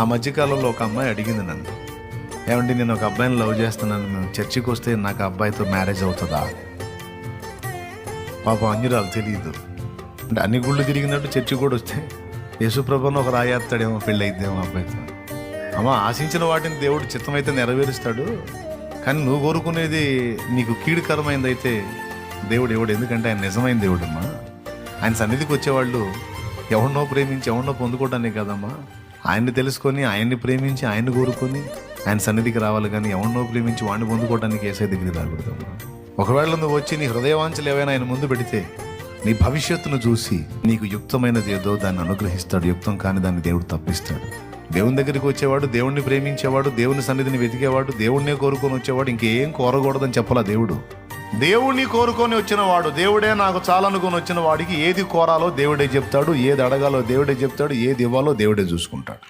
ఆ మధ్యకాలంలో ఒక అమ్మాయి అడిగింది నన్ను, ఏమండి నేను ఒక అబ్బాయిని లవ్ చేస్తున్నాను, మేము చర్చికి వస్తే నాకు ఆ అబ్బాయితో మ్యారేజ్ అవుతుందా? పాపం అన్యురాలు తెలియదు. అంటే అన్ని గుళ్ళు తిరిగినట్టు చర్చి కూడా వస్తే యేసుప్రభుని ఒక రాయేస్తాడేమో, పెళ్ళి అయిద్దేమో అబ్బాయితో. అమ్మ, ఆశించిన వాటిని దేవుడు చిత్తమైతే నెరవేరుస్తాడు, కానీ నువ్వు కోరుకునేది నీకు కీడుకరమైంది అయితే దేవుడు ఎవడు? ఎందుకంటే ఆయన నిజమైన దేవుడమ్మా. ఆయన సన్నిధికి వచ్చేవాళ్ళు ఎవరినో ప్రేమించి ఎవరినో పొందుకోవటానికి కదమ్మా, ఆయన్ని తెలుసుకొని ఆయన్ని ప్రేమించి ఆయన్ని కోరుకొని ఆయన సన్నిధికి రావాలి, కానీ ఎవరినో ప్రేమించి వాడిని పొందుకోవడానికి ఏసై దగ్గరికి రాకూడదమ్మా. ఒకవేళ నువ్వు వచ్చి నీ హృదయవాంఛలు ఏవైనా ఆయన ముందు పెడితే నీ భవిష్యత్తును చూసి నీకు యుక్తమైనది ఏదో దాన్ని అనుగ్రహిస్తాడు, యుక్తం కాని దాన్ని దేవుడు తప్పిస్తాడు. దేవుని దగ్గరికి వచ్చేవాడు, దేవుణ్ణి ప్రేమించేవాడు, దేవుని సన్నిధిని వెతికేవాడు, దేవుణ్ణే కోరుకొని వచ్చేవాడు ఇంకేం కోరకూడదని చెప్పాలా దేవుడు. దేవుణ్ణి కోరుకొని వచ్చిన వాడు, దేవుడే నాకు చాలనుకొని వచ్చిన వాడికి ఏది కోరాలో దేవుడే చెప్తాడు, ఏది అడగాలో దేవుడే చెప్తాడు, ఏది ఇవ్వాలో దేవుడే చూసుకుంటాడు.